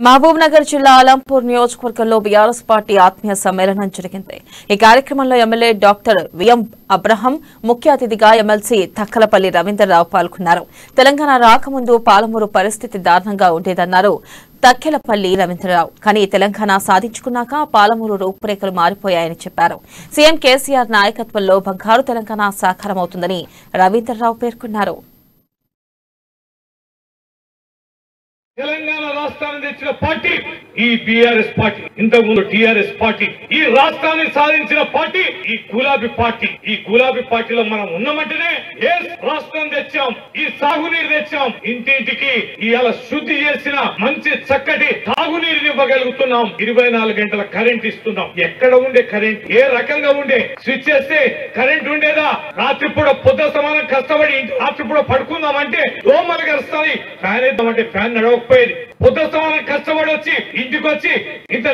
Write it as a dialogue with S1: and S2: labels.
S1: మహబూబ్ నగర్ జిల్లా అలంపూర్ నియోజకవర్గంలో BRS party ఆత్మీయ సమ్మేళనం జరిగింది। ఈ కార్యక్రమంలో ఎమ్మెల్యే డాక్టర్ విఎం అబ్రహం, ముఖ్య అతిథిగా ఎమ్మెల్సీ తక్కలపల్లి రవీంద్రరావు పాల్గొన్నారు। తెలంగాణ రాకముందు పాలమూరు పరిస్థితి దారుణంగా ఉండేదన్నారు తక్కెలపల్లి రవీంద్రరావు। కానీ తెలంగాణ సాధించుకున్నాక పాలమూరు రూపురేఖలు మారిపోయాయని చెప్పారు। సీఎం కేసీఆర్ నాయకత్వంలో బంగారు తెలంగాణ సాకారమవుతుందని రవీంద్రరావు పేర్కొన్నారు।
S2: తెలంగాణ రాష్ట్రాన్ని తెచ్చిన పార్టీ ఈ బీఆర్ఎస్ పార్టీ, ఇంతకు ముందు టీఆర్ఎస్ పార్టీ। ఈ రాష్ట్రాన్ని సాధించిన పార్టీ ఈ గులాబీ పార్టీ। ఈ గులాబీ పార్టీలో మనం ఉన్నామంటేనే ఏ రాష్ట్రం తెచ్చాం, ఈ సాగునీరు తెచ్చాం, ఇంటింటికి ఇవాళ శుద్ధి చేసిన మంచి చక్కటి తాగునీరుని ఇవ్వగలుగుతున్నాం, 24 గంటల కరెంట్ ఇస్తున్నాం। ఎక్కడ ఉండే కరెంట్, ఏ రకంగా ఉండే, స్విచ్ చేస్తే కరెంట్ ఉండేదా? రాత్రిపూట పొద్దు సమానం కష్టపడి రాత్రిపూట పడుకుందామంటే దోమలు కలుస్తాయి, ఫ్యాన్ వేద్దామంటే ఫ్యాన్ నడవకపోయేది। పొద్దు సమానం కష్టపడి వచ్చి ఇంటికి వచ్చి ఇంత